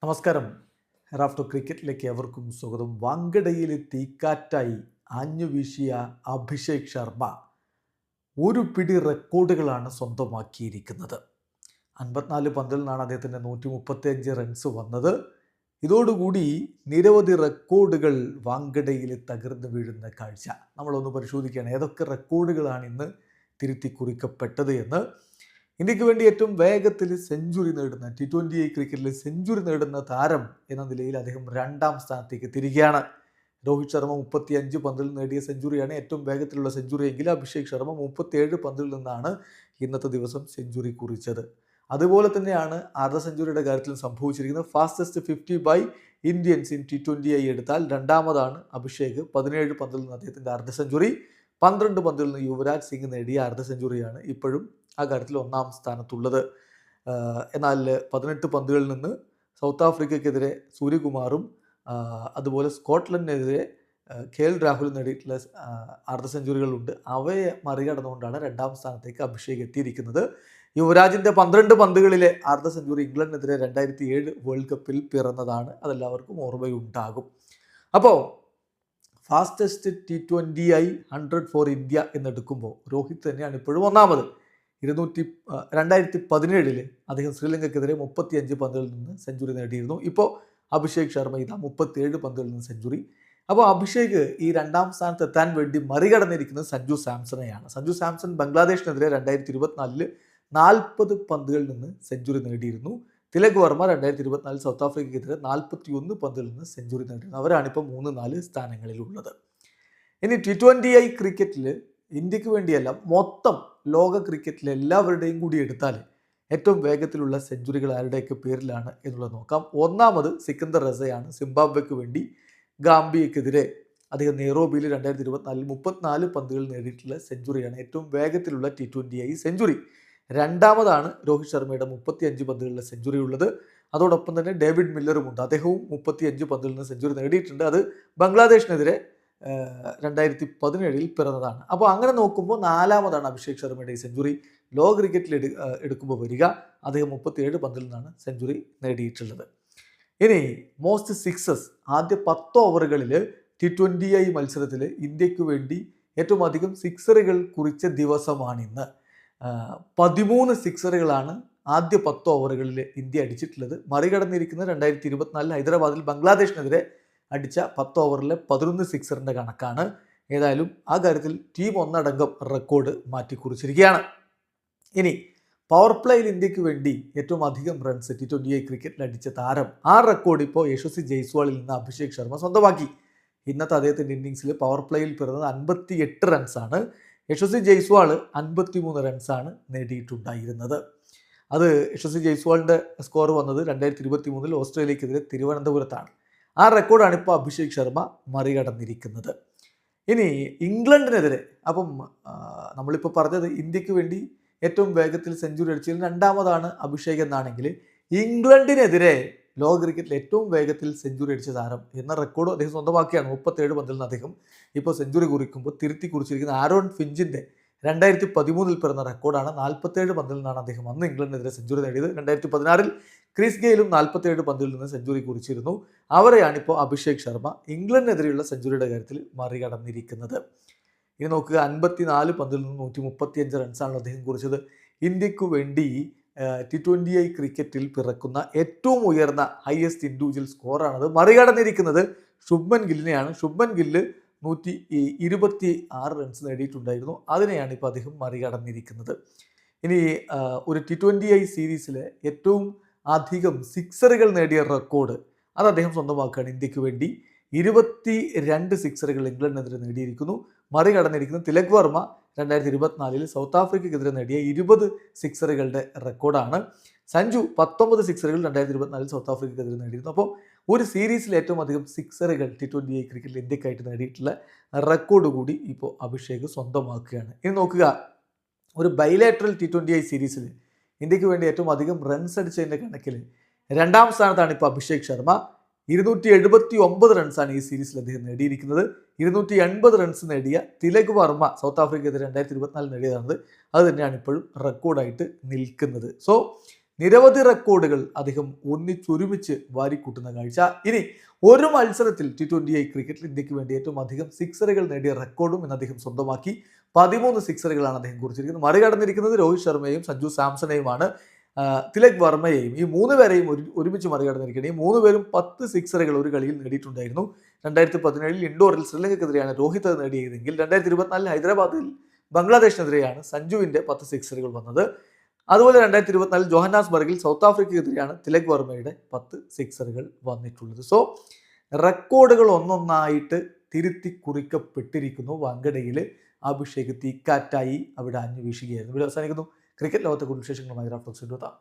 നമസ്കാരം. റാഫ്റ്റോ ക്രിക്കറ്റിലേക്ക് എവർക്കും സ്വാഗതം. വാങ്കഡയിൽ തീക്കാറ്റായി ആഞ്ഞു വീശിയ അഭിഷേക് ശർമ്മ ഒരു പിടി റെക്കോർഡുകളാണ് സ്വന്തമാക്കിയിരിക്കുന്നത്. 54 പന്തിൽ നിന്നാണ് അദ്ദേഹത്തിൻ്റെ 135 റൺസ് വന്നത്. ഇതോടുകൂടി നിരവധി റെക്കോർഡുകൾ വാങ്കഡയിൽ തകർന്നു വീഴുന്ന കാഴ്ച നമ്മളൊന്ന് പരിശോധിക്കുകയാണ്. ഏതൊക്കെ റെക്കോർഡുകളാണ് ഇന്ന് തിരുത്തി കുറിക്കപ്പെട്ടത് എന്ന്. ഇന്ത്യക്ക് വേണ്ടി ഏറ്റവും വേഗത്തിൽ സെഞ്ചുറി നേടുന്ന T20 ക്രിക്കറ്റിൽ സെഞ്ചുറി നേടുന്ന താരം എന്ന നിലയിൽ അദ്ദേഹം 2ാം സ്ഥാനത്തേക്ക് തിരികെയാണ്. രോഹിത് ശർമ്മ 35 പന്തിൽ നേടിയ സെഞ്ചുറിയാണ് ഏറ്റവും വേഗത്തിലുള്ള സെഞ്ചുറി എങ്കിൽ അഭിഷേക് ശർമ്മ 37 പന്തിൽ നിന്നാണ് ഇന്നത്തെ ദിവസം സെഞ്ചുറി കുറിച്ചത്. അതുപോലെ തന്നെയാണ് അർദ്ധ സെഞ്ചുറിയുടെ കാര്യത്തിൽ സംഭവിച്ചിരിക്കുന്നത്. Fastest 50 by Indians in T20 എടുത്താൽ രണ്ടാമതാണ് അഭിഷേക്. 17 പന്തിൽ നിന്ന് അദ്ദേഹത്തിൻ്റെ അർദ്ധ സെഞ്ചുറി, 12 പന്തിൽ നിന്ന് യുവരാജ് സിംഗ് നേടിയ അർദ്ധ സെഞ്ചുറിയാണ് ഇപ്പോഴും ആ കാര്യത്തിൽ 1ാം സ്ഥാനത്തുള്ളത്. എന്നാൽ 18 പന്തുകളിൽ നിന്ന് സൗത്ത് ആഫ്രിക്കയ്ക്കെതിരെ സൂര്യകുമാറും അതുപോലെ സ്കോട്ട്ലൻഡിനെതിരെ KL രാഹുൽ നേടിയിട്ടുള്ള അർദ്ധ സെഞ്ചുറികളുണ്ട്. അവയെ മറികടന്നുകൊണ്ടാണ് 2ാം സ്ഥാനത്തേക്ക് അഭിഷേക് എത്തിയിരിക്കുന്നത്. യുവരാജിൻ്റെ 12 പന്തുകളിലെ അർദ്ധ സെഞ്ചുറി ഇംഗ്ലണ്ടിനെതിരെ 2007 വേൾഡ് കപ്പിൽ പിറന്നതാണ്. അതെല്ലാവർക്കും ഓർമ്മയുണ്ടാകും. അപ്പോൾ ഫാസ്റ്റസ്റ്റ് T20 100 ഫോർ ഇന്ത്യ എന്നെടുക്കുമ്പോൾ രോഹിത് തന്നെയാണ് ഇപ്പോഴും ഒന്നാമത്. 2017 അദ്ദേഹം ശ്രീലങ്കയ്ക്കെതിരെ 35 പന്തുകളിൽ നിന്ന് സെഞ്ചുറി നേടിയിരുന്നു. ഇപ്പോൾ അഭിഷേക് ശർമ്മ 37 പന്തുകളിൽ നിന്ന് സെഞ്ചുറി. അപ്പോൾ അഭിഷേക് ഈ 2ാം സ്ഥാനത്ത് എത്താൻ വേണ്ടി മറികടന്നിരിക്കുന്നത് സഞ്ജു സാംസണെയാണ്. സഞ്ജു സാംസൺ ബംഗ്ലാദേശിനെതിരെ 2024 40 പന്തുകളിൽ നിന്ന് സെഞ്ചുറി നേടിയിരുന്നു. തിലക് വർമ്മ 2024 സൗത്ത് ആഫ്രിക്കയ്ക്കെതിരെ 41 പന്തുകളിൽ നിന്ന് സെഞ്ചുറി നേടിയിരുന്നു. അവരാണിപ്പോൾ 3-4 സ്ഥാനങ്ങളിലുള്ളത്. ഇനി T20 ക്രിക്കറ്റിൽ ഇന്ത്യക്ക് വേണ്ടിയല്ല, മൊത്തം ലോക ക്രിക്കറ്റിലെ എല്ലാവരുടെയും കൂടി എടുത്താൽ ഏറ്റവും വേഗത്തിലുള്ള സെഞ്ചുറികൾ ആരുടെയൊക്കെ പേരിലാണ് എന്നുള്ളത് നോക്കാം. ഒന്നാമത് സിക്കന്ദർ റസയാണ്. സിംബാബ്വെക്ക് വേണ്ടി ഗാംബിയക്കെതിരെ അദ്ദേഹം നെയ്റോബിയിൽ 2024 34 പന്തുകൾ നേടിയിട്ടുള്ള സെഞ്ചുറിയാണ് ഏറ്റവും വേഗത്തിലുള്ള T20 സെഞ്ചുറി. രണ്ടാമതാണ് രോഹിത് ശർമ്മയുടെ 35 പന്തുകളിലെ സെഞ്ചുറി ഉള്ളത്. അതോടൊപ്പം തന്നെ ഡേവിഡ് മില്ലറുമുണ്ട്. അദ്ദേഹവും 35 പന്തുകളിൽ നിന്ന് സെഞ്ചുറി നേടിയിട്ടുണ്ട്. അത് ബംഗ്ലാദേശിനെതിരെ 2017 പിറന്നതാണ്. അപ്പോൾ അങ്ങനെ നോക്കുമ്പോൾ 4ാമതാണ് അഭിഷേക് ശർമ്മയുടെ ഈ സെഞ്ചുറി ലോക ക്രിക്കറ്റിൽ എടുക്കുമ്പോൾ വരിക. അദ്ദേഹം 37 പന്തിൽ നിന്നാണ് സെഞ്ചുറി നേടിയിട്ടുള്ളത്. ഇനി മോസ്റ്റ് സിക്സസ്, ആദ്യ 10 ഓവറുകളിൽ T20 മത്സരത്തിൽ ഇന്ത്യക്ക് വേണ്ടി ഏറ്റവും അധികം സിക്സറുകൾ കുറിച്ച ദിവസമാണിന്ന്. 13 സിക്സറുകളാണ് ആദ്യ 10 ഓവറുകളിൽ ഇന്ത്യ അടിച്ചിട്ടുള്ളത്. മറികടന്നിരിക്കുന്നത് 2024 ഹൈദരാബാദിൽ ബംഗ്ലാദേശിനെതിരെ അടിച്ച 10 ഓവറിലെ 11 സിക്സറിൻ്റെ കണക്കാണ്. ഏതായാലും ആ കാര്യത്തിൽ ടീം ഒന്നടങ്കം റെക്കോർഡ് മാറ്റിക്കുറിച്ചിരിക്കുകയാണ്. ഇനി പവർ പ്ലേയിൽ ഇന്ത്യക്ക് വേണ്ടി ഏറ്റവും അധികം റൺസ് T20 ക്രിക്കറ്റിൽ അടിച്ച താരം, ആ റെക്കോർഡ് ഇപ്പോൾ യശസ്വി ജയ്സ്വാളിൽ നിന്ന് അഭിഷേക് ശർമ്മ സ്വന്തമാക്കി. ഇന്നത്തെ അദ്ദേഹത്തിൻ്റെ ഇന്നിങ്സിൽ പവർ പ്ലേയിൽ പിറന്നത് 58 റൺസാണ്. യശസ്വി ജയ്സ്വാൾ 53 റൺസാണ് നേടിയിട്ടുണ്ടായിരുന്നത്. അത് യശസ്വി ജയ്സ്വാളിൻ്റെ സ്കോർ വന്നത് 2023 ഓസ്ട്രേലിയക്കെതിരെ തിരുവനന്തപുരത്താണ്. ആ റെക്കോർഡാണ് ഇപ്പോൾ അഭിഷേക് ശർമ്മ മറികടന്നിരിക്കുന്നത്. ഇനി ഇംഗ്ലണ്ടിനെതിരെ, അപ്പം നമ്മളിപ്പോൾ പറഞ്ഞത് ഇന്ത്യക്ക് വേണ്ടി ഏറ്റവും വേഗത്തിൽ സെഞ്ചുറി അടിച്ചതിൽ 2ാമതാണ് അഭിഷേക് എന്നാണെങ്കിൽ, ഇംഗ്ലണ്ടിനെതിരെ ലോക ക്രിക്കറ്റിൽ ഏറ്റവും വേഗത്തിൽ സെഞ്ചുറി അടിച്ച താരം എന്ന റെക്കോർഡ് അദ്ദേഹം സ്വന്തമാക്കിയാണ്. 37 പന്തിൽ നിന്ന് അദ്ദേഹം ഇപ്പോൾ സെഞ്ചുറി കുറിക്കുമ്പോൾ തിരുത്തി കുറിച്ചിരിക്കുന്ന ആരോൺ ഫിഞ്ചിൻ്റെ 2013 പിറന്ന റെക്കോർഡാണ്. 47 പന്തിൽ നിന്നാണ് അദ്ദേഹം അന്ന് ഇംഗ്ലണ്ടിനെതിരെ സെഞ്ചുറി നേടിയത്. 2016 ക്രിസ് ഗെയിലും 47 പന്തിൽ നിന്ന് സെഞ്ചുറി കുറിച്ചിരുന്നു. അവരെയാണിപ്പോൾ അഭിഷേക് ശർമ്മ ഇംഗ്ലണ്ടിനെതിരെയുള്ള സെഞ്ചുറിയുടെ കാര്യത്തിൽ മറികടന്നിരിക്കുന്നത്. ഇനി നോക്കുക, 54 പന്തിൽ നിന്ന് 135 റൺസാണ് അദ്ദേഹം കുറിച്ചത്. ഇന്ത്യക്ക് വേണ്ടി T20 ക്രിക്കറ്റിൽ പിറക്കുന്ന ഏറ്റവും ഉയർന്ന ഹയസ്റ്റ് ഇൻഡിവിജ്വൽ സ്കോറാണത്. മറികടന്നിരിക്കുന്നത് ശുഭ്മൻ ഗില്ലിനെയാണ്. ശുഭ്മൻ ഗില്ല് 126 റൺസ് നേടിയിട്ടുണ്ടായിരുന്നു. അതിനെയാണ് ഇപ്പോൾ അദ്ദേഹം മറികടന്നിരിക്കുന്നത്. ഇനി ഒരു T20 സീരീസിലെ ഏറ്റവും അധികം സിക്സറുകൾ നേടിയ റെക്കോർഡ് അത് അദ്ദേഹം സ്വന്തമാക്കുകയാണ്. ഇന്ത്യക്ക് വേണ്ടി 22 സിക്സറുകൾ ഇംഗ്ലണ്ടിനെതിരെ നേടിയിരിക്കുന്നു. മറികടന്നിരിക്കുന്നത് തിലക് വർമ്മ 2024 സൗത്ത് ആഫ്രിക്കയ്ക്കെതിരെ നേടിയ 20 സിക്സറുകളുടെ റെക്കോർഡാണ്. സഞ്ജു 19 സിക്സറുകൾ 2024 സൗത്ത് ആഫ്രിക്കയ്ക്കെതിരെ നേടിയിരുന്നു. അപ്പോൾ ഒരു സീരീസിൽ ഏറ്റവും അധികം സിക്സറുകൾ T20 ക്രിക്കറ്റിൽ ഇന്ത്യക്കായിട്ട് നേടിയിട്ടുള്ള റെക്കോർഡ് കൂടി ഇപ്പോൾ അഭിഷേക് സ്വന്തമാക്കുകയാണ്. ഇനി നോക്കുക, ഒരു ബൈലാറ്ററൽ T20 സീരീസിൽ ഇന്ത്യക്ക് വേണ്ടി ഏറ്റവും അധികം റൺസ് അടിച്ചതിൻ്റെ കണക്കിൽ 2ാം സ്ഥാനത്താണ് ഇപ്പോൾ അഭിഷേക് ശർമ്മ. 279 റൺസാണ് ഈ സീരീസിൽ അദ്ദേഹം നേടിയിരിക്കുന്നത്. 280 റൺസ് നേടിയ തിലക് വർമ്മ സൗത്ത് ആഫ്രിക്കയ്ക്കെതിരെ 2024 നേടിയതാണത്. അത് തന്നെയാണ് ഇപ്പോഴും റെക്കോർഡായിട്ട് നിൽക്കുന്നത്. സോ നിരവധി റെക്കോർഡുകൾ അദ്ദേഹം ഒന്നിച്ചൊരുമിച്ച് വാരിക്കൂട്ടുന്ന കാഴ്ച. ഇനി ഒരു മത്സരത്തിൽ T20I ക്രിക്കറ്റിൽ ഇന്ത്യക്ക് വേണ്ടി ഏറ്റവും അധികം സിക്സറുകൾ നേടിയ റെക്കോർഡും ഇന്ന് അദ്ദേഹം സ്വന്തമാക്കി. 13 സിക്സറുകളാണ് അദ്ദേഹം കുറിച്ചിരിക്കുന്നത്. മറികടന്നിരിക്കുന്നത് രോഹിത് ശർമ്മയെയും സഞ്ജു സാംസണെയുമാണ്. തിലക് വർമ്മയെയും, ഈ 3 പേരെയും ഒരുമിച്ച് മറികടന്നിരിക്കുകയാണ്. ഈ 3 പേരും 10 സിക്സറുകൾ ഒരു കളിയിൽ നേടിയിട്ടുണ്ടായിരുന്നു. 2017 ഇൻഡോറിൽ ശ്രീലങ്കയ്ക്കെതിരെയാണ് രോഹിത് അത് നേടിയതെങ്കിൽ 2024 ഹൈദരാബാദിൽ ബംഗ്ലാദേശിനെതിരെയാണ് സഞ്ജുവിന്റെ 10 സിക്സറുകൾ വന്നത്. അതുപോലെ 2024 ജോഹന്നാസ്ബർഗിൽ സൗത്ത് ആഫ്രിക്കയ്ക്കെതിരെയാണ് തിലക് വർമ്മയുടെ 10 സിക്സറുകൾ വന്നിട്ടുള്ളത്. സോ റെക്കോർഡുകൾ ഒന്നൊന്നായിട്ട് തിരുത്തി കുറിക്കപ്പെട്ടിരിക്കുന്നു. വാങ്കഡയിൽ അഭിഷേക് തീക്കാറ്റായി അവിടെ അന്വേഷിക്കുകയായിരുന്നു. ഇവിടെ അവസാനിക്കുന്നു. ക്രിക്കറ്റ് ലോകത്തെ കുറിച്ച് വിശേഷങ്ങളുമായി റാഫ്റ്റോക്സ് എത്താം.